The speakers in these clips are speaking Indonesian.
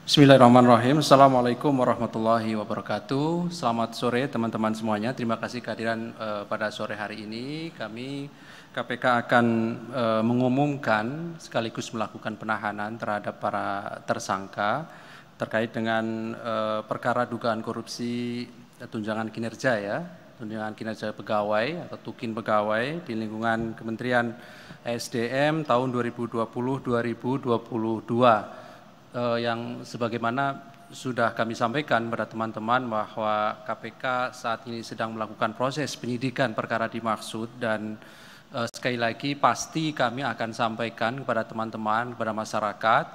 Bismillahirrahmanirrahim. Assalamualaikum warahmatullahi wabarakatuh. Selamat sore teman-teman semuanya. Terima kasih kehadiran pada sore hari ini. Kami KPK akan mengumumkan sekaligus melakukan penahanan terhadap para tersangka terkait dengan perkara dugaan korupsi tunjangan kinerja tunjangan kinerja pegawai atau tukin pegawai di lingkungan Kementerian SDM tahun 2020-2022. Yang sebagaimana sudah kami sampaikan kepada teman-teman bahwa KPK saat ini sedang melakukan proses penyidikan perkara dimaksud dan sekali lagi pasti kami akan sampaikan kepada teman-teman, kepada masyarakat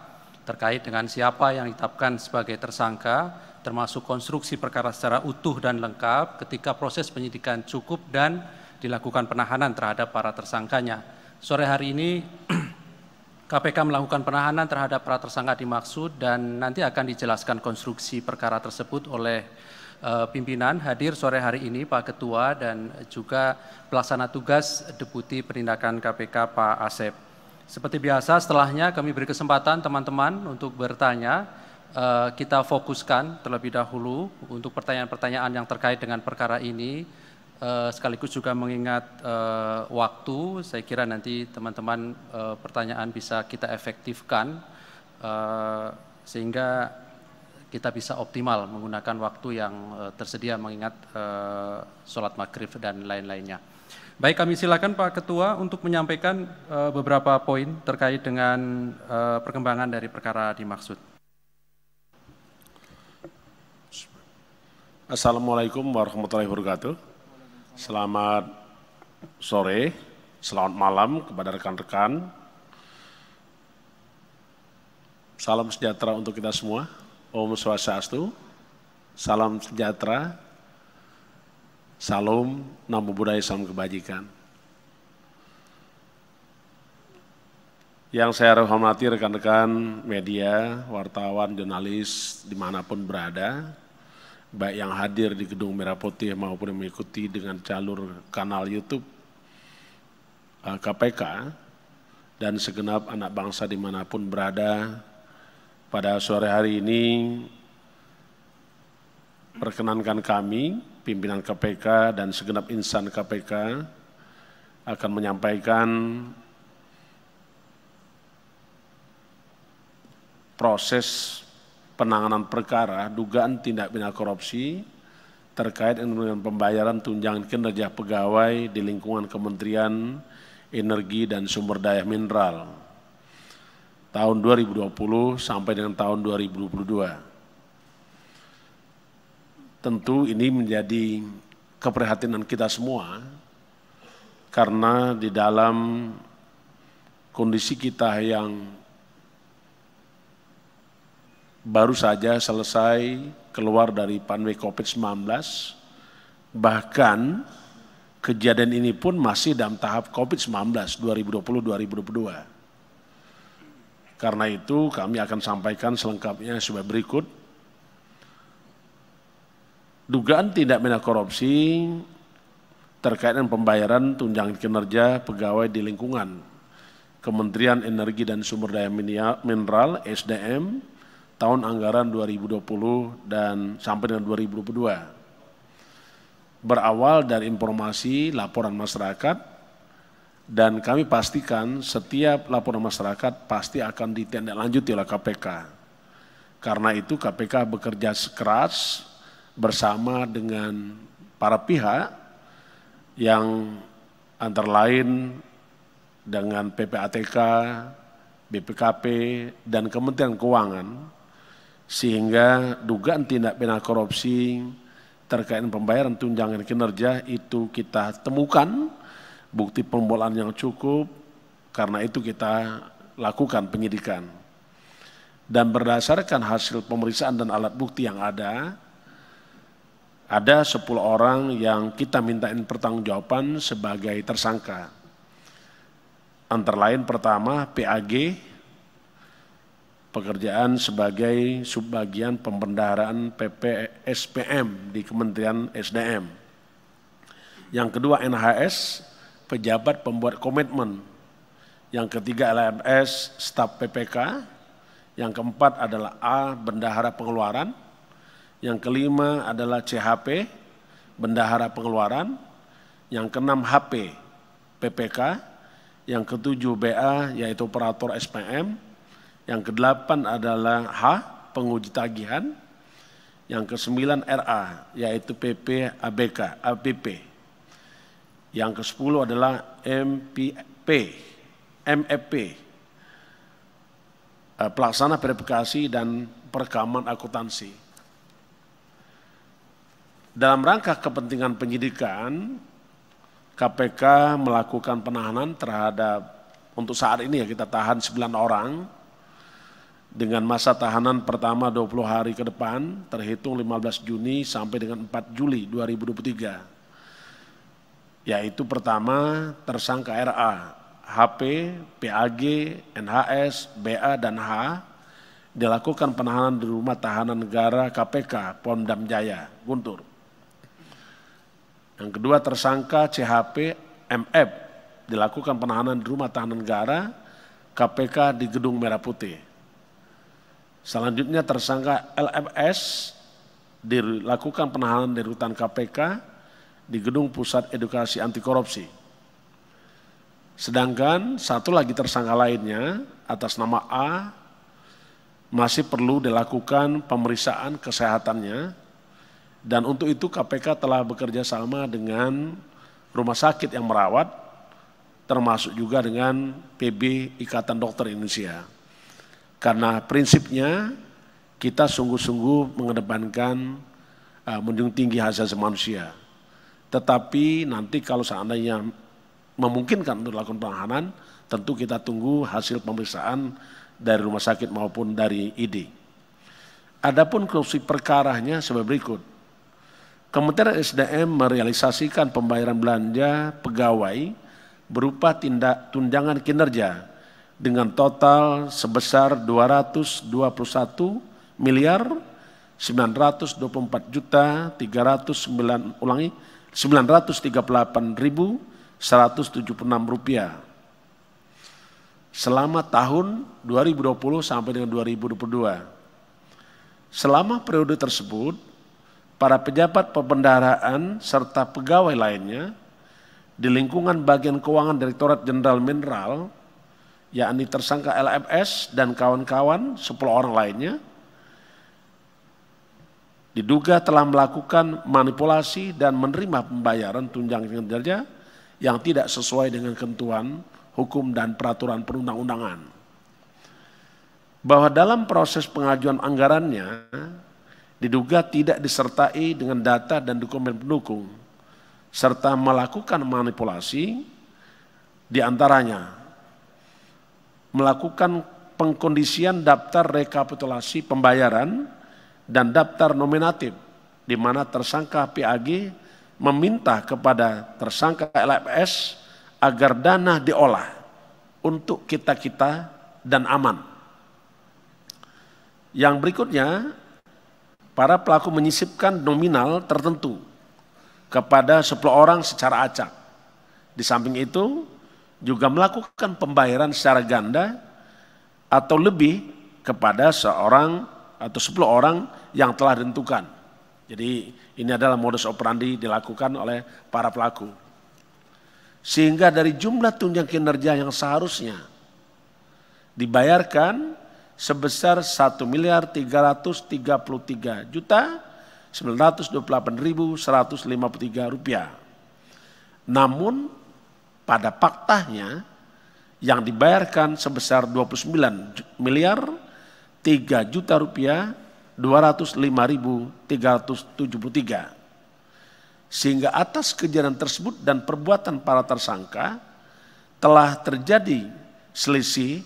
terkait dengan siapa yang ditetapkan sebagai tersangka, termasuk konstruksi perkara secara utuh dan lengkap ketika proses penyidikan cukup dan dilakukan penahanan terhadap para tersangkanya. Sore hari ini KPK melakukan penahanan terhadap para tersangka dimaksud dan nanti akan dijelaskan konstruksi perkara tersebut oleh pimpinan. Hadir sore hari ini Pak Ketua dan juga pelaksana tugas Deputi Penindakan KPK Pak Asep. Seperti biasa setelahnya kami beri kesempatan teman-teman untuk bertanya. Kita fokuskan terlebih dahulu untuk pertanyaan-pertanyaan yang terkait dengan perkara ini. Sekaligus juga mengingat waktu, saya kira nanti teman-teman pertanyaan bisa kita efektifkan sehingga kita bisa optimal menggunakan waktu yang tersedia mengingat sholat maghrib dan lain-lainnya. Baik, kami silakan Pak Ketua untuk menyampaikan beberapa poin terkait dengan perkembangan dari perkara dimaksud. Assalamualaikum warahmatullahi wabarakatuh. Selamat sore, selamat malam kepada rekan-rekan. Salam sejahtera untuk kita semua. Om Swastiastu, salam sejahtera, salam namo buddhaya, salam kebajikan. Yang saya hormati rekan-rekan media, wartawan, jurnalis dimanapun berada, baik yang hadir di Gedung Merah Putih maupun yang mengikuti dengan jalur kanal YouTube KPK dan segenap anak bangsa dimanapun berada. Pada sore hari ini perkenankan kami, pimpinan KPK dan segenap insan KPK akan menyampaikan proses penanganan perkara dugaan tindak pidana korupsi terkait dengan pembayaran tunjangan kinerja pegawai di lingkungan Kementerian Energi dan Sumber Daya Mineral tahun 2020 sampai dengan tahun 2022. Tentu ini menjadi keprihatinan kita semua karena di dalam kondisi kita yang baru saja selesai keluar dari pandemi COVID-19, bahkan kejadian ini pun masih dalam tahap COVID-19 2020-2022. Karena itu kami akan sampaikan selengkapnya sebagai berikut. Dugaan tindak pidana korupsi terkait dengan pembayaran tunjangan kinerja pegawai di lingkungan Kementerian Energi dan Sumber Daya Mineral SDM tahun anggaran 2020 dan sampai dengan 2022. Berawal dari informasi laporan masyarakat dan kami pastikan setiap laporan masyarakat pasti akan ditindaklanjuti oleh KPK. Karena itu KPK bekerja keras bersama dengan para pihak yang antara lain dengan PPATK, BPKP, dan Kementerian Keuangan, sehingga dugaan tindak pidana korupsi terkait pembayaran tunjangan kinerja itu kita temukan bukti pembolaan yang cukup, karena itu kita lakukan penyidikan. Dan berdasarkan hasil pemeriksaan dan alat bukti yang ada 10 orang yang kita mintain pertanggungjawaban sebagai tersangka. Antara lain pertama PAG, pekerjaan sebagai subbagian pembendaharaan PPSPM di Kementerian SDM. Yang kedua NHS, pejabat pembuat komitmen. Yang ketiga LMS, staf PPK. Yang keempat adalah A, bendahara pengeluaran. Yang kelima adalah CHP, bendahara pengeluaran. Yang keenam HP, PPK. Yang ketujuh BA, yaitu operator SPM. Yang kedelapan adalah H, penguji tagihan. Yang kesembilan RA, yaitu PP ABK, ABP. Yang ke-10 adalah MEP, pelaksana verifikasi dan perekaman akuntansi. Dalam rangka kepentingan penyidikan, KPK melakukan penahanan terhadap, untuk saat ini ya kita tahan 9 orang, dengan masa tahanan pertama 20 hari ke depan, terhitung 15 Juni sampai dengan 4 Juli 2023. Yaitu pertama tersangka RA, HP, PAG, NHS, BA, dan H dilakukan penahanan di rumah tahanan negara KPK Pondam Jaya, Guntur. Yang kedua tersangka CHP, MF dilakukan penahanan di rumah tahanan negara KPK di Gedung Merah Putih. Selanjutnya tersangka LFS dilakukan penahanan di rutan KPK di Gedung Pusat Edukasi Anti Korupsi. Sedangkan satu lagi tersangka lainnya atas nama A masih perlu dilakukan pemeriksaan kesehatannya, dan untuk itu KPK telah bekerja sama dengan rumah sakit yang merawat, termasuk juga dengan PB Ikatan Dokter Indonesia. Karena prinsipnya kita sungguh-sungguh mengedepankan menjunjung tinggi hak asasi manusia. Tetapi nanti kalau seandainya memungkinkan untuk dilakukan penahanan, tentu kita tunggu hasil pemeriksaan dari rumah sakit maupun dari ID. Adapun konstruksi perkaranya sebagai berikut. Kementerian SDM merealisasikan pembayaran belanja pegawai berupa tunjangan kinerja dengan total sebesar 224.938.176 rupiah selama tahun 2020 sampai dengan 2022. Selama periode tersebut, para pejabat pembendaharaan serta pegawai lainnya di lingkungan bagian keuangan Direktorat Jenderal Mineral, yakni tersangka LFS dan kawan-kawan 10 orang lainnya, diduga telah melakukan manipulasi dan menerima pembayaran tunjangan kinerja yang tidak sesuai dengan ketentuan hukum dan peraturan perundang-undangan. Bahwa dalam proses pengajuan anggarannya diduga tidak disertai dengan data dan dokumen pendukung, serta melakukan manipulasi, diantaranya melakukan pengkondisian daftar rekapitulasi pembayaran dan daftar nominatif, di mana tersangka PAG meminta kepada tersangka LFS agar dana diolah untuk kita-kita dan aman. Yang berikutnya, para pelaku menyisipkan nominal tertentu kepada 10 orang secara acak. Di samping itu, juga melakukan pembayaran secara ganda atau lebih kepada seorang atau 10 orang yang telah ditentukan. Jadi ini adalah modus operandi dilakukan oleh para pelaku. Sehingga dari jumlah tunjangan kinerja yang seharusnya dibayarkan sebesar 1.333.928.153 rupiah. Namun pada faktanya yang dibayarkan sebesar 29 miliar 3 juta rupiah 205.373. Sehingga atas kejadian tersebut dan perbuatan para tersangka telah terjadi selisih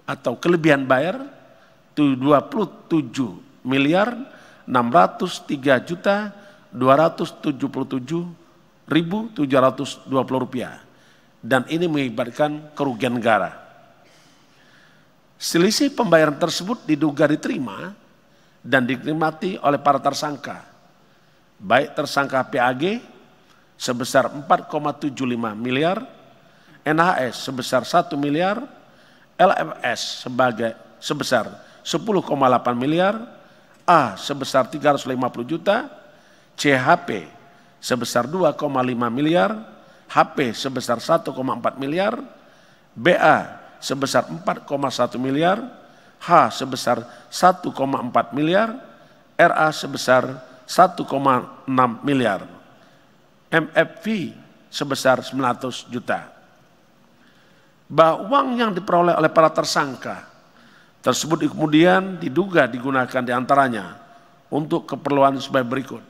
atau kelebihan bayar 27 miliar 603 juta 277.720 rupiah, dan ini mengakibatkan kerugian negara. Selisih pembayaran tersebut diduga diterima dan dinikmati oleh para tersangka, baik tersangka PAG sebesar 4,75 miliar, NHS sebesar 1 miliar, LFS sebesar 10,8 miliar, A sebesar 350 juta, CHP sebesar 2,5 miliar, HP sebesar 1,4 miliar, BA sebesar 4,1 miliar, H sebesar 1,4 miliar, RA sebesar 1,6 miliar, MFV sebesar 900 juta. Bahwa uang yang diperoleh oleh para tersangka tersebut kemudian diduga digunakan diantaranya untuk keperluan sebagai berikut.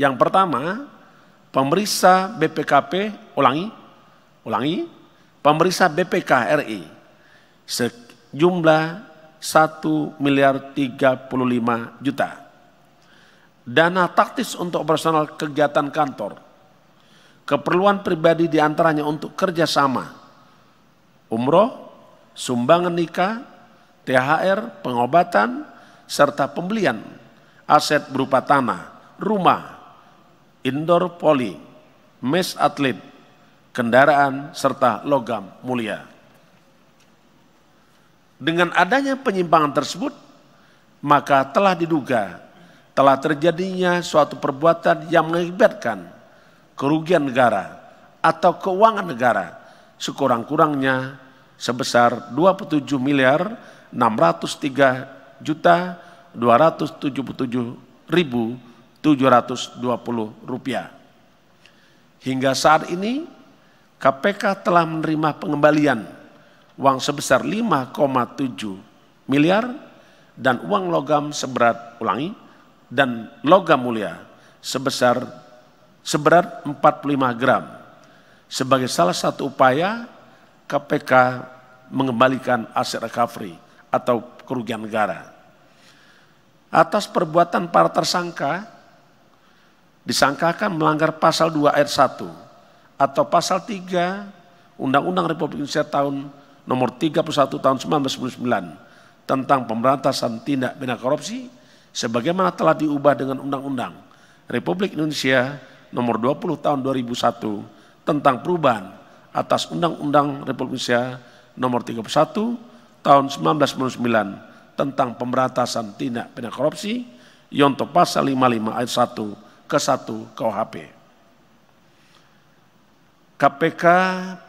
Yang pertama, pemeriksa BPKP, pemeriksa BPK RI sejumlah 1 miliar 35 juta. Dana taktis untuk operasional kegiatan kantor, keperluan pribadi diantaranya untuk kerjasama, umroh, sumbangan nikah, THR, pengobatan, serta pembelian aset berupa tanah, rumah, indoor poli, mes atlet, kendaraan, serta logam mulia. Dengan adanya penyimpangan tersebut, maka telah diduga telah terjadinya suatu perbuatan yang mengakibatkan kerugian negara atau keuangan negara sekurang-kurangnya sebesar 27 miliar 603 juta 277.720 rupiah. Hingga saat ini KPK telah menerima pengembalian uang sebesar 5,7 miliar dan uang logam seberat dan logam mulia seberat 45 gram sebagai salah satu upaya KPK mengembalikan aset recovery atau kerugian negara. Atas perbuatan para tersangka disangkakan melanggar pasal 2 ayat 1 atau pasal 3 Undang-Undang Republik Indonesia tahun nomor 31 tahun 1999 tentang pemberantasan tindak pidana korupsi sebagaimana telah diubah dengan Undang-Undang Republik Indonesia nomor 20 tahun 2001 tentang perubahan atas Undang-Undang Republik Indonesia nomor 31 tahun 1999 tentang pemberantasan tindak pidana korupsi yonto pasal 55 ayat 1 ke 1 KUHP. KPK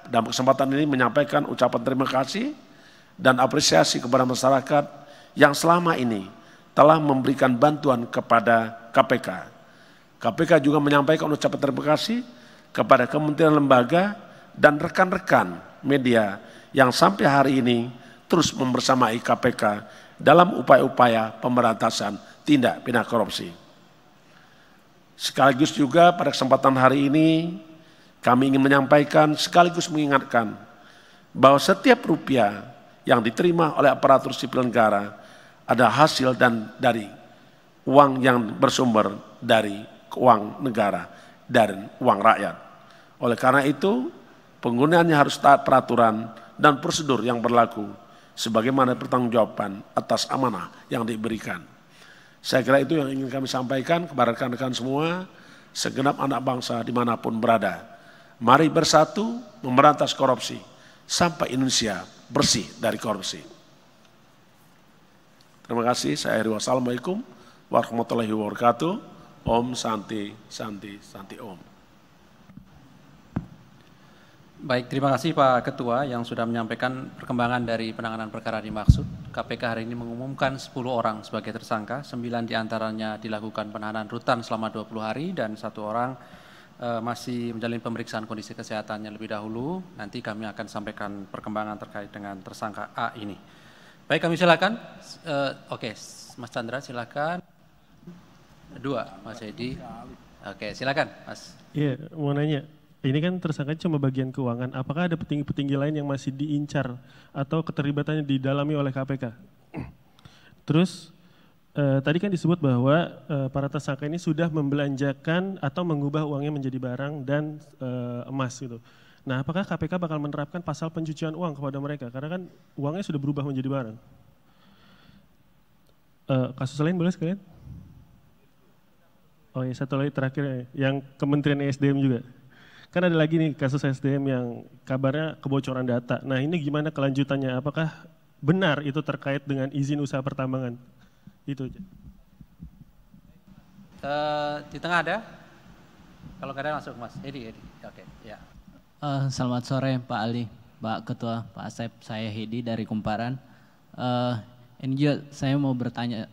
dalam kesempatan ini menyampaikan ucapan terima kasih dan apresiasi kepada masyarakat yang selama ini telah memberikan bantuan kepada KPK. KPK juga menyampaikan ucapan terima kasih kepada kementerian lembaga dan rekan-rekan media yang sampai hari ini terus membersamai KPK dalam upaya-upaya pemberantasan tindak pidana korupsi. Sekaligus juga pada kesempatan hari ini kami ingin menyampaikan sekaligus mengingatkan bahwa setiap rupiah yang diterima oleh aparatur sipil negara ada hasil dan dari uang yang bersumber dari uang negara dan uang rakyat. Oleh karena itu, penggunaannya harus taat peraturan dan prosedur yang berlaku sebagaimana pertanggungjawaban atas amanah yang diberikan. Saya kira itu yang ingin kami sampaikan kepada rekan-rekan semua, segenap anak bangsa dimanapun berada. Mari bersatu memberantas korupsi sampai Indonesia bersih dari korupsi. Terima kasih. Saya akhiri. Wassalamualaikum warahmatullahi wabarakatuh. Om Santi Santi Santi Om. Baik, terima kasih Pak Ketua yang sudah menyampaikan perkembangan dari penanganan perkara dimaksud. KPK hari ini mengumumkan 10 orang sebagai tersangka, 9 diantaranya dilakukan penahanan rutan selama 20 hari dan 1 orang masih menjalani pemeriksaan kondisi kesehatannya lebih dahulu. Nanti kami akan sampaikan perkembangan terkait dengan tersangka A ini. Baik, kami silakan. Oke, Mas Chandra silakan. 2, Mas Edi. Oke, silakan, Mas. Iya, mau nanya. Ini kan tersangka cuma bagian keuangan. Apakah ada petinggi-petinggi lain yang masih diincar atau keterlibatannya didalami oleh KPK? Terus tadi kan disebut bahwa para tersangka ini sudah membelanjakan atau mengubah uangnya menjadi barang dan emas gitu. Nah, apakah KPK bakal menerapkan pasal pencucian uang kepada mereka? Karena kan uangnya sudah berubah menjadi barang. Kasus lain boleh sekalian? Oh ya, satu lagi terakhir yang Kementerian ESDM juga. Kan ada lagi nih kasus SDM yang kabarnya kebocoran data. Nah, ini gimana kelanjutannya? Apakah benar itu terkait dengan izin usaha pertambangan. Itu aja. Di tengah ada? Kalau nggak ada langsung Mas Hedi. Oke, ya. Selamat sore Pak Ali, Pak Ketua, Pak Asep, saya Hedi dari Kumparan. Ini juga saya mau bertanya,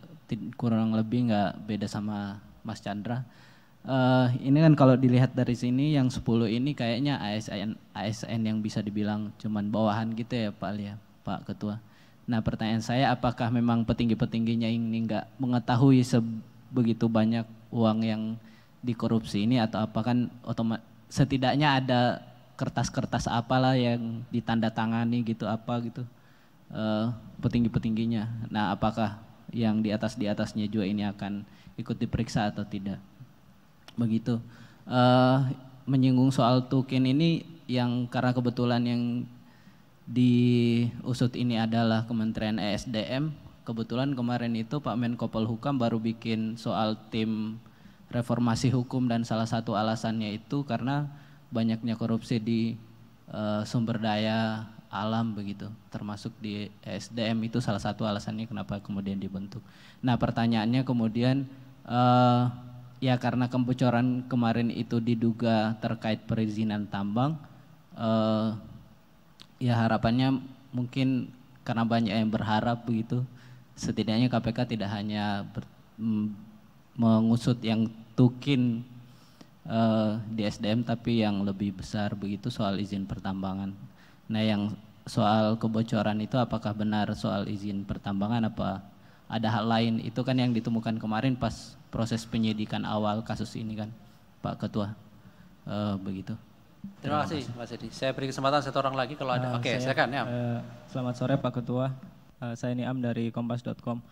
kurang lebih nggak beda sama Mas Chandra. Ini kan kalau dilihat dari sini yang 10 ini kayaknya ASN yang bisa dibilang cuman bawahan gitu ya Pak Ali ya, Pak Ketua. Nah pertanyaan saya, apakah memang petinggi-petingginya ini nggak mengetahui sebegitu banyak uang yang dikorupsi ini, atau apa kan setidaknya ada kertas-kertas apalah yang ditandatangani gitu apa gitu petinggi-petingginya. Nah apakah yang di atasnya juga ini akan ikut diperiksa atau tidak? Begitu. Menyinggung soal tukin ini yang karena kebetulan yang diusut ini adalah Kementerian ESDM. Kebetulan kemarin itu Pak Menko Polhukam baru bikin soal tim reformasi hukum, dan salah satu alasannya itu karena banyaknya korupsi di sumber daya alam begitu, termasuk di SDM, itu salah satu alasannya kenapa kemudian dibentuk. Nah pertanyaannya kemudian ya karena kebocoran kemarin itu diduga terkait perizinan tambang, ya harapannya mungkin karena banyak yang berharap begitu, setidaknya KPK tidak hanya mengusut yang tukin di SDM tapi yang lebih besar begitu soal izin pertambangan. Nah yang soal kebocoran itu apakah benar soal izin pertambangan, apa ada hal lain? Itu kan yang ditemukan kemarin pas proses penyidikan awal kasus ini kan Pak Ketua. Begitu. Terima kasih Mas Edi. Saya beri kesempatan satu orang lagi kalau ada. Oke, silakan ya. Selamat sore Pak Ketua. Saya Niam dari kompas.com.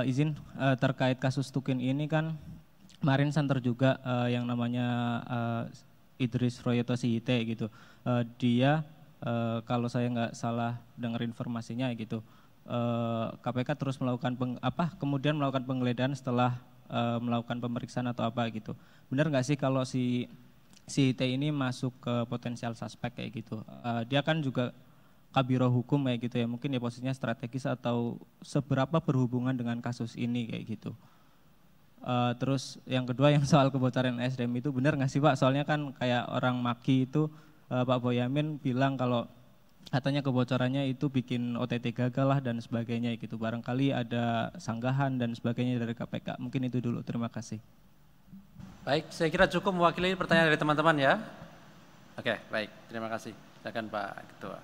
Izin terkait kasus tukin ini kan kemarin santer juga yang namanya Idris Royoto Sihite gitu. Dia kalau saya nggak salah dengar informasinya gitu, KPK terus melakukan kemudian melakukan penggeledahan setelah melakukan pemeriksaan atau apa gitu. Benar nggak sih kalau si Sihite ini masuk ke potensial suspek kayak gitu? Dia kan juga kabiro hukum kayak gitu ya, mungkin ya posisinya strategis atau seberapa berhubungan dengan kasus ini kayak gitu. Terus yang kedua yang soal kebocoran SDM itu benar nggak sih Pak? Soalnya kan kayak orang maki itu Pak Boyamin bilang kalau katanya kebocorannya itu bikin OTT gagal lah dan sebagainya gitu. Barangkali ada sanggahan dan sebagainya dari KPK. Mungkin itu dulu, terima kasih. Baik, saya kira cukup mewakili pertanyaan dari teman-teman ya. Oke, baik, terima kasih. Silakan Pak Ketua.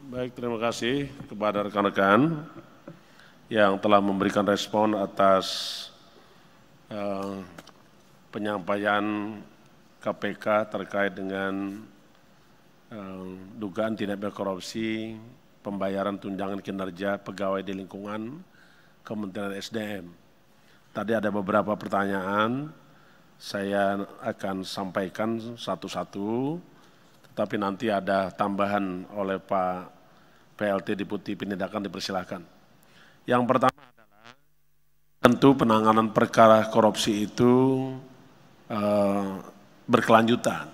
Baik, terima kasih kepada rekan-rekan yang telah memberikan respon atas penyampaian KPK terkait dengan dugaan tindak pidana korupsi, pembayaran tunjangan kinerja pegawai di lingkungan Kementerian SDM. Tadi ada beberapa pertanyaan, saya akan sampaikan satu-satu, tetapi nanti ada tambahan oleh Pak PLT Deputi Penindakan, dipersilakan. Yang pertama adalah tentu penanganan perkara korupsi itu berkelanjutan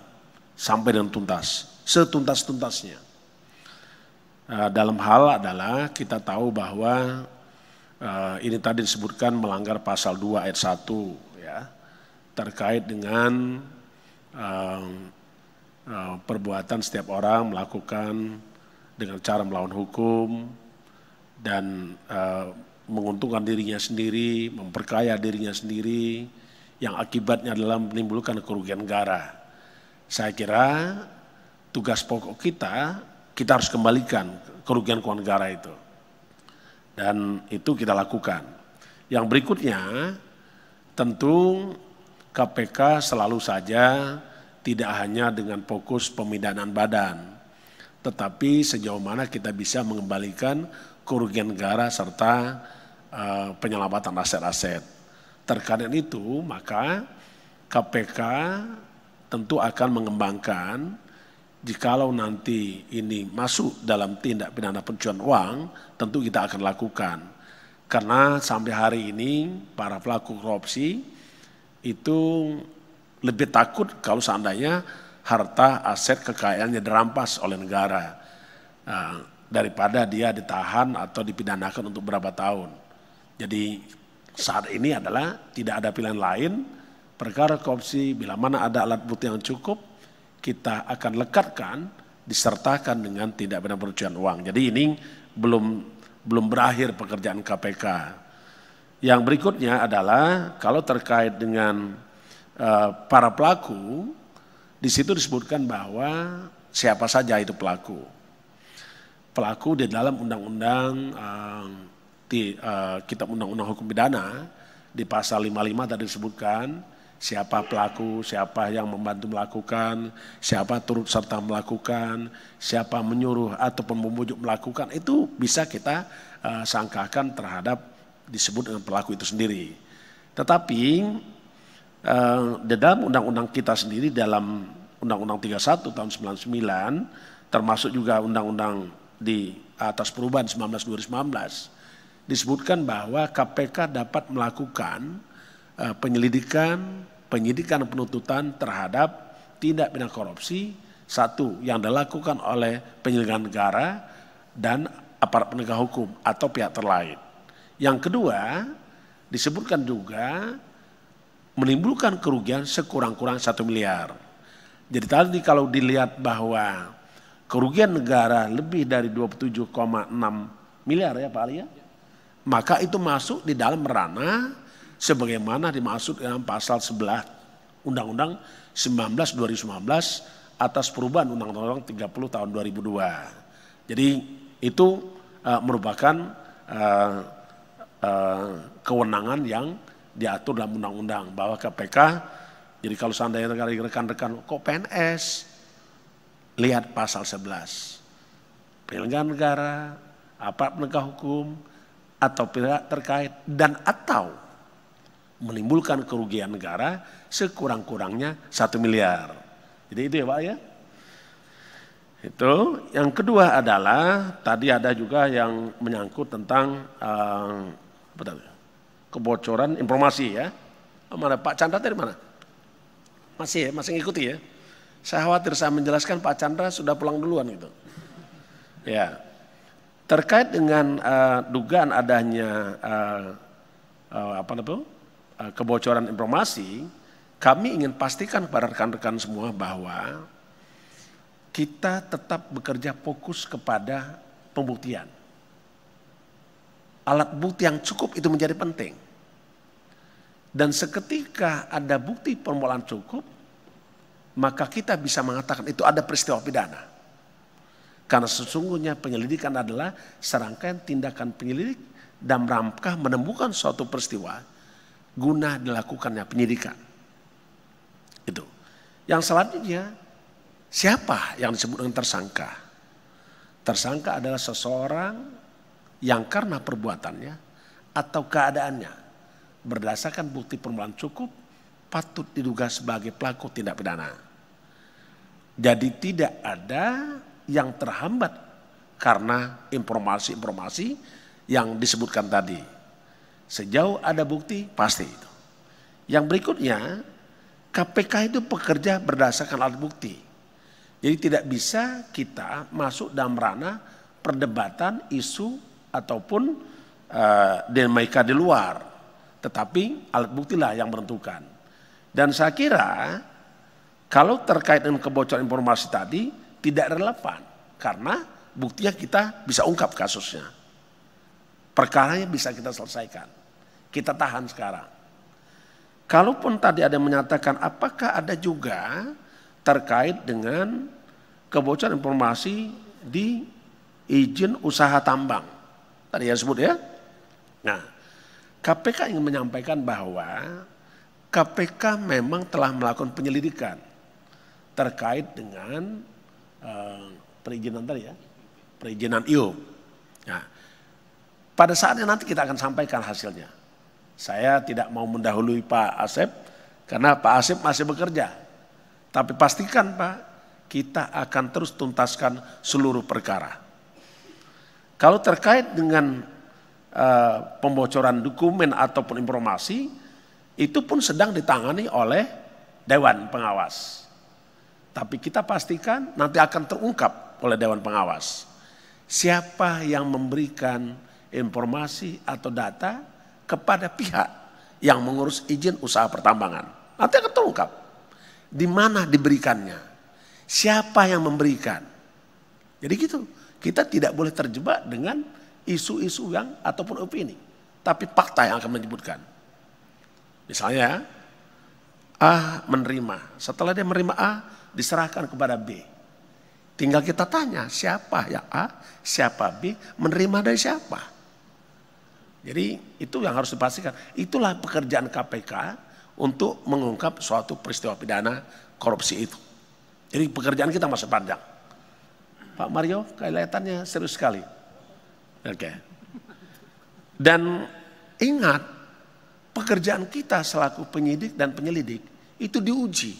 sampai dengan tuntas, setuntas-tuntasnya. Dalam hal adalah kita tahu bahwa ini tadi disebutkan melanggar pasal 2 ayat 1 ya, terkait dengan perbuatan setiap orang melakukan dengan cara melawan hukum dan menguntungkan dirinya sendiri, memperkaya dirinya sendiri, yang akibatnya adalah menimbulkan kerugian negara. Saya kira tugas pokok kita harus kembalikan kerugian keuangan negara itu. Dan itu kita lakukan. Yang berikutnya, tentu KPK selalu saja tidak hanya dengan fokus pemindahan badan, tetapi sejauh mana kita bisa mengembalikan kerugian negara serta penyelamatan aset-aset. Terkait itu, maka KPK tentu akan mengembangkan jikalau nanti ini masuk dalam tindak pidana pencucian uang, tentu kita akan lakukan. Karena sampai hari ini para pelaku korupsi itu lebih takut kalau seandainya harta aset kekayaannya dirampas oleh negara daripada dia ditahan atau dipidanakan untuk berapa tahun. Jadi saat ini adalah tidak ada pilihan lain, perkara korupsi bila mana ada alat bukti yang cukup, kita akan lekatkan, disertakan dengan tindak pidana pencucian uang. Jadi ini belum berakhir pekerjaan KPK. Yang berikutnya adalah kalau terkait dengan para pelaku, di situ disebutkan bahwa siapa saja itu pelaku. Pelaku di dalam undang-undang Kitab Undang-Undang Hukum Pidana di pasal 55 tadi disebutkan siapa pelaku, siapa yang membantu melakukan, siapa turut serta melakukan, siapa menyuruh ataupun membujuk melakukan, itu bisa kita sangkakan terhadap disebut dengan pelaku itu sendiri. Tetapi di dalam undang-undang kita sendiri, dalam Undang-Undang 31 tahun 99, termasuk juga undang-undang di atas perubahan 2019, disebutkan bahwa KPK dapat melakukan penyelidikan, penyidikan dan penuntutan terhadap tindak pidana korupsi, satu yang dilakukan oleh penyelenggara negara dan aparat penegak hukum atau pihak terkait. Yang kedua, disebutkan juga menimbulkan kerugian sekurang-kurang 1 miliar. Jadi tadi kalau dilihat bahwa kerugian negara lebih dari 27,6 miliar ya Pak Ali ya, maka itu masuk di dalam ranah sebagaimana dimaksud dalam pasal 11 Undang-Undang 19/2019 atas perubahan Undang-Undang 30 tahun 2002. Jadi itu merupakan kewenangan yang diatur dalam undang-undang bahwa KPK, jadi kalau seandainya rekan-rekan kok PNS, lihat pasal 11. Penyelenggara negara, aparat penegak hukum, atau pihak terkait dan atau menimbulkan kerugian negara sekurang-kurangnya 1 miliar. Jadi itu ya Pak ya. Itu. Yang kedua adalah tadi ada juga yang menyangkut tentang kebocoran informasi ya. Mana Pak Chandra dari mana? Masih ngikuti ya. Saya khawatir saya menjelaskan Pak Chandra sudah pulang duluan gitu. Ya. Terkait dengan dugaan adanya kebocoran informasi, kami ingin pastikan kepada rekan-rekan semua bahwa kita tetap bekerja fokus kepada pembuktian. Alat bukti yang cukup itu menjadi penting. Dan seketika ada bukti permulaan cukup, maka kita bisa mengatakan itu ada peristiwa pidana. Karena sesungguhnya penyelidikan adalah serangkaian tindakan penyelidik dalam rangka menemukan suatu peristiwa guna dilakukannya penyidikan. Itu. Yang selanjutnya, siapa yang disebut dengan tersangka? Tersangka adalah seseorang yang karena perbuatannya atau keadaannya berdasarkan bukti permulaan cukup patut diduga sebagai pelaku tindak pidana. Jadi tidak ada yang terhambat karena informasi-informasi yang disebutkan tadi. Sejauh ada bukti pasti itu. Yang berikutnya, KPK itu bekerja berdasarkan alat bukti. Jadi tidak bisa kita masuk dalam ranah perdebatan, isu ataupun dinamika di luar. Tetapi alat buktilah yang menentukan. Dan saya kira kalau terkait dengan kebocoran informasi tadi tidak relevan. Karena buktinya kita bisa ungkap kasusnya. Perkaranya bisa kita selesaikan. Kita tahan sekarang. Kalaupun tadi ada yang menyatakan apakah ada juga terkait dengan kebocoran informasi di izin usaha tambang. Tadi yang sebut ya. Nah, KPK ingin menyampaikan bahwa KPK memang telah melakukan penyelidikan terkait dengan perizinan tadi ya, perizinan IO. Nah, pada saatnya nanti kita akan sampaikan hasilnya. Saya tidak mau mendahului Pak Asep karena Pak Asep masih bekerja. Tapi pastikan Pak, kita akan terus tuntaskan seluruh perkara. Kalau terkait dengan pembocoran dokumen ataupun informasi, itu pun sedang ditangani oleh Dewan Pengawas. Tapi kita pastikan nanti akan terungkap oleh Dewan Pengawas. Siapa yang memberikan informasi atau data kepada pihak yang mengurus izin usaha pertambangan. Nanti akan terungkap. Di mana diberikannya. Siapa yang memberikan. Jadi gitu. Kita tidak boleh terjebak dengan isu-isu yang ataupun opini. Tapi fakta yang akan menyebutkan. Misalnya A menerima. Setelah dia menerima A, diserahkan kepada B. Tinggal kita tanya siapa yang A, siapa B, menerima dari siapa. Jadi itu yang harus dipastikan. Itulah pekerjaan KPK untuk mengungkap suatu peristiwa pidana korupsi itu. Jadi pekerjaan kita masih panjang. Pak Mario kelihatannya serius sekali. Oke. Dan ingat, pekerjaan kita selaku penyidik dan penyelidik itu diuji.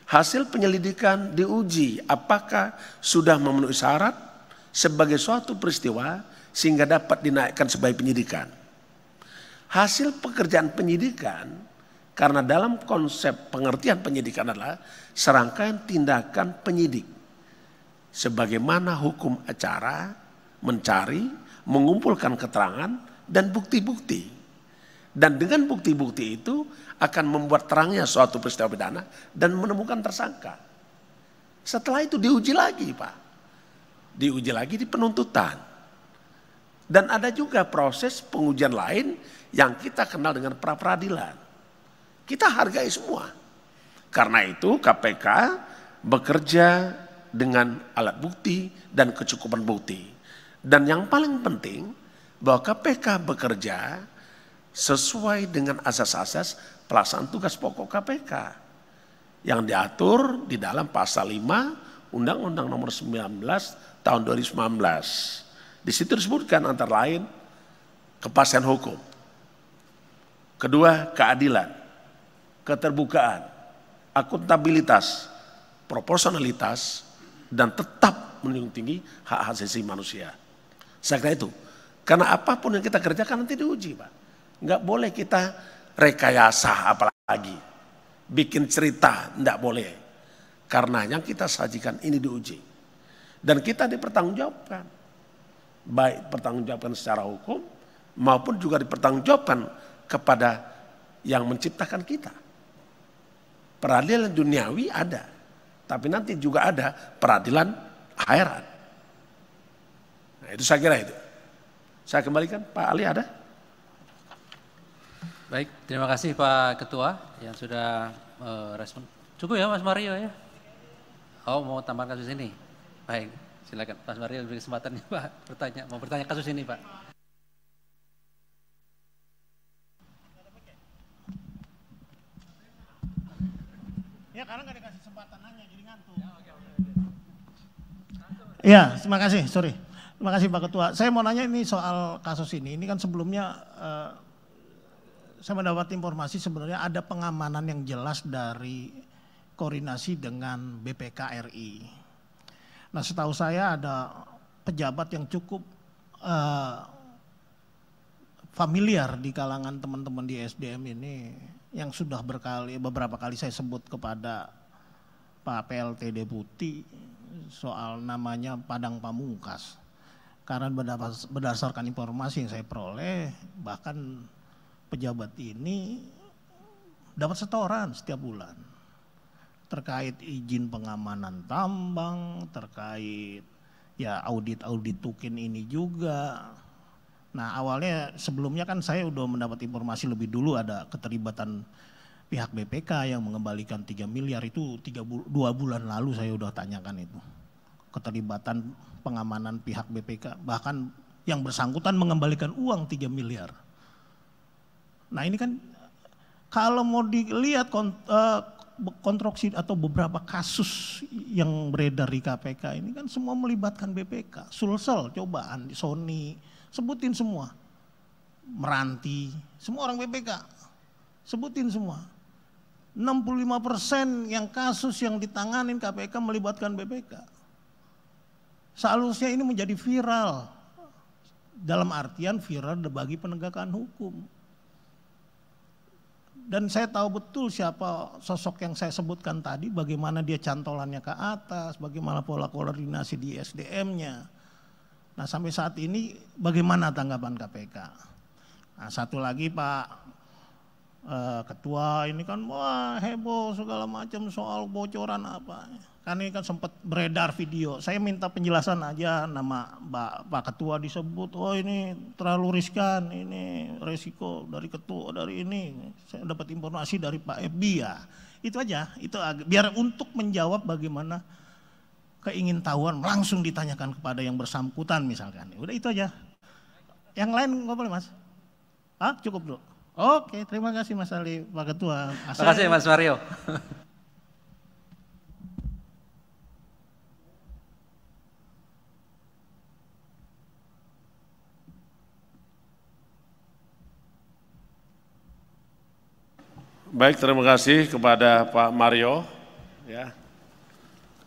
Hasil penyelidikan diuji apakah sudah memenuhi syarat sebagai suatu peristiwa sehingga dapat dinaikkan sebagai penyidikan. Hasil pekerjaan penyidikan, karena dalam konsep pengertian penyidikan adalah serangkaian tindakan penyidik. Sebagaimana hukum acara mencari, mengumpulkan keterangan dan bukti-bukti. Dan dengan bukti-bukti itu akan membuat terangnya suatu peristiwa pidana dan menemukan tersangka. Setelah itu diuji lagi Pak. Diuji lagi di penuntutan. Dan ada juga proses pengujian lain yang kita kenal dengan pra-peradilan. Kita hargai semua. Karena itu KPK bekerja dengan alat bukti dan kecukupan bukti. Dan yang paling penting bahwa KPK bekerja sesuai dengan asas-asas pelaksanaan tugas pokok KPK yang diatur di dalam pasal 5 Undang-Undang Nomor 19 Tahun 2019. Di situ disebutkan antara lain kepastian hukum, kedua keadilan, keterbukaan, akuntabilitas, proporsionalitas, dan tetap menjunjung tinggi hak asasi manusia. Saya kira itu. Karena apapun yang kita kerjakan nanti diuji Pak. Enggak boleh kita rekayasa apalagi. Bikin cerita, enggak boleh. Karena yang kita sajikan ini diuji. Dan kita dipertanggungjawabkan. Baik pertanggungjawabkan secara hukum maupun juga dipertanggungjawabkan kepada yang menciptakan kita. Peradilan duniawi ada. Tapi nanti juga ada peradilan akhirat. Nah itu saya kira itu. Saya kembalikan Pak Ali ada? Baik, terima kasih Pak Ketua yang sudah respon. Cukup ya Mas Mario ya? Oh mau tambah kasus ini? Baik, silakan Mas Mario beri kesempatan Pak bertanya. Mau bertanya kasus ini Pak. Ya karena nggak dikasih kesempatan nanya jadi ngantuk. Iya, terima kasih, sorry. Terima kasih Pak Ketua. Saya mau nanya ini soal kasus ini. Ini kan sebelumnya saya mendapat informasi sebenarnya ada pengamanan yang jelas dari koordinasi dengan BPK RI. Nah setahu saya ada pejabat yang cukup familiar di kalangan teman-teman di SDM ini yang sudah beberapa kali saya sebut kepada Pak PLT Deputi soal namanya Padang Pamungkas. Karena berdasarkan informasi yang saya peroleh, bahkan pejabat ini dapat setoran setiap bulan. Terkait izin pengamanan tambang, terkait ya audit tukin ini juga. Nah awalnya sebelumnya kan saya udah mendapat informasi lebih dulu ada keterlibatan pihak BPK yang mengembalikan 3 miliar itu 2 bulan lalu saya udah tanyakan itu. Keterlibatan pengamanan pihak BPK bahkan yang bersangkutan mengembalikan uang 3 miliar. Nah ini kan kalau mau dilihat konstruksi atau beberapa kasus yang beredar di KPK ini kan semua melibatkan BPK. Sulsel cobaan, Sony, sebutin semua. Meranti, semua orang BPK. Sebutin semua. 65% yang kasus yang ditanganin KPK melibatkan BPK. Seharusnya ini menjadi viral. Dalam artian viral bagi penegakan hukum. Dan saya tahu betul siapa sosok yang saya sebutkan tadi, bagaimana dia cantolannya ke atas, bagaimana pola koordinasi di SDM-nya. Nah sampai saat ini bagaimana tanggapan KPK? Nah satu lagi Pak Ketua, ini kan wah heboh segala macam soal bocoran apa. Kan ini kan sempat beredar video, saya minta penjelasan aja, nama Pak Ketua disebut, oh ini terlalu riskan, ini resiko dari ketua, dari ini. Saya dapat informasi dari Pak FB ya. Itu aja, itu biar untuk menjawab bagaimana keingintahuan langsung ditanyakan kepada yang bersangkutan misalkan. Udah itu aja. Yang lain nggak boleh Mas? Cukup dulu. Oke, terima kasih Mas Ali, Pak Ketua. Terima kasih Mas Mario. Baik, terima kasih kepada Pak Mario. Ya,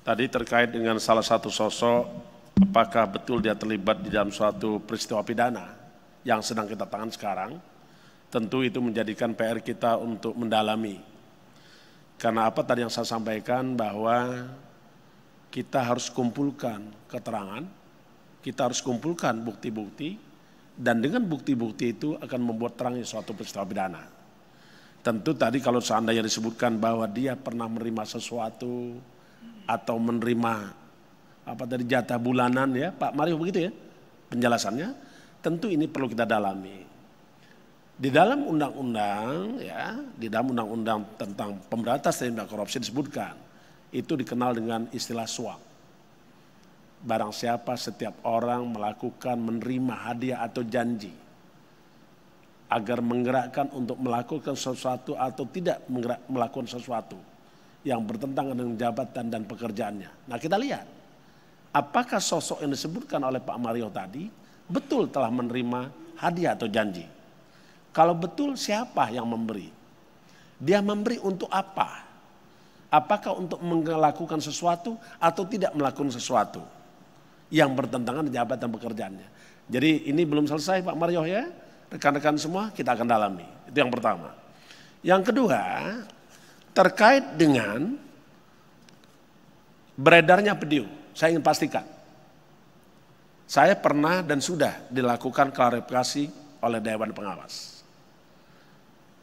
tadi terkait dengan salah satu sosok, apakah betul dia terlibat di dalam suatu peristiwa pidana yang sedang kita tangani sekarang. Tentu itu menjadikan PR kita untuk mendalami. Karena apa tadi yang saya sampaikan bahwa kita harus kumpulkan keterangan, kita harus kumpulkan bukti-bukti, dan dengan bukti-bukti itu akan membuat terangnya suatu peristiwa pidana. Tentu tadi kalau seandainya disebutkan bahwa dia pernah menerima sesuatu atau menerima jatah bulanan ya Pak Mario begitu ya penjelasannya, tentu ini perlu kita dalami. Di dalam undang-undang ya, di dalam undang-undang tentang pemberantasan tindak korupsi disebutkan, itu dikenal dengan istilah suap. Barang siapa setiap orang melakukan menerima hadiah atau janji agar menggerakkan untuk melakukan sesuatu atau tidak melakukan sesuatu yang bertentangan dengan jabatan dan pekerjaannya. Nah kita lihat, apakah sosok yang disebutkan oleh Pak Mario tadi betul telah menerima hadiah atau janji? Kalau betul siapa yang memberi? Dia memberi untuk apa? Apakah untuk melakukan sesuatu atau tidak melakukan sesuatu yang bertentangan dengan jabatan pekerjaannya? Jadi ini belum selesai Pak Mario ya. Rekan-rekan semua kita akan dalami. Itu yang pertama. Yang kedua, terkait dengan beredarnya video, saya ingin pastikan. Saya pernah dan sudah dilakukan klarifikasi oleh Dewan Pengawas.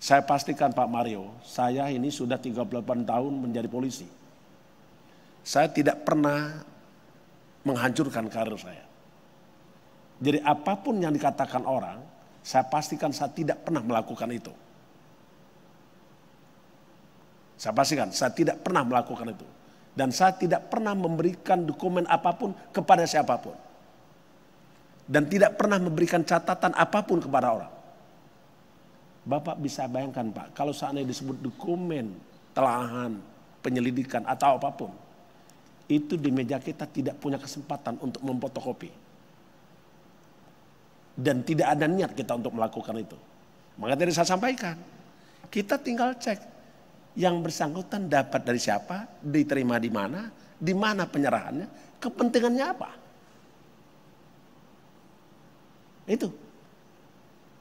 Saya pastikan Pak Mario, saya ini sudah 38 tahun menjadi polisi. Saya tidak pernah menghancurkan karir saya. Jadi apapun yang dikatakan orang, saya pastikan saya tidak pernah melakukan itu. Saya pastikan saya tidak pernah melakukan itu. Dan saya tidak pernah memberikan dokumen apapun kepada siapapun. Dan tidak pernah memberikan catatan apapun kepada orang. Bapak bisa bayangkan Pak, kalau seandainya disebut dokumen, telahan, penyelidikan atau apapun. Itu di meja kita tidak punya kesempatan untuk memfotokopi. Dan tidak ada niat kita untuk melakukan itu. Maka tadi saya sampaikan, kita tinggal cek yang bersangkutan dapat dari siapa, diterima di mana penyerahannya, kepentingannya apa. Itu.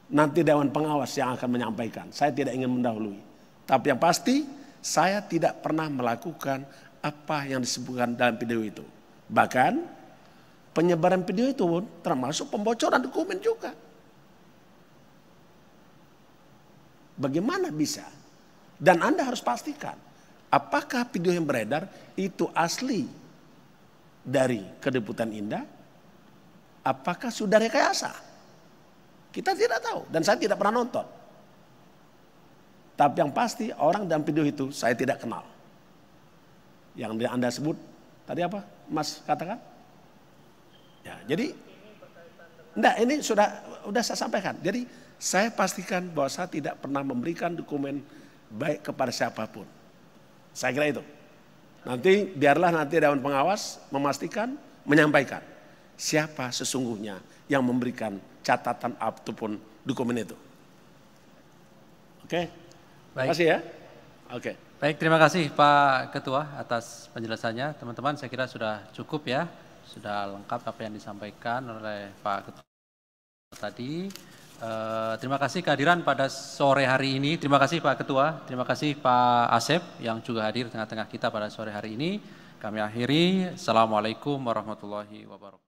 Nanti Dewan Pengawas yang akan menyampaikan, saya tidak ingin mendahului. Tapi yang pasti, saya tidak pernah melakukan apa yang disebutkan dalam video itu. Bahkan, penyebaran video itu pun termasuk pembocoran dokumen juga. Bagaimana bisa? Dan Anda harus pastikan, apakah video yang beredar itu asli dari Kedeputan Indah? Apakah sudah rekayasa? Kita tidak tahu dan saya tidak pernah nonton. Tapi yang pasti orang dalam video itu saya tidak kenal. Yang Anda sebut tadi apa Mas katakan? Ya, jadi enggak, ini sudah saya sampaikan. Jadi saya pastikan bahwa saya tidak pernah memberikan dokumen baik kepada siapapun. Saya kira itu. Nanti biarlah nanti Dewan Pengawas memastikan, menyampaikan siapa sesungguhnya yang memberikan catatan ataupun dokumen itu. Oke. Terima kasih ya. Oke. Baik, terima kasih Pak Ketua atas penjelasannya. Teman-teman, saya kira sudah cukup ya, sudah lengkap apa yang disampaikan oleh Pak Ketua tadi. Terima kasih kehadiran pada sore hari ini. Terima kasih Pak Ketua, terima kasih Pak Asep yang juga hadir tengah-tengah kita pada sore hari ini. Kami akhiri. Assalamualaikum warahmatullahi wabarakatuh.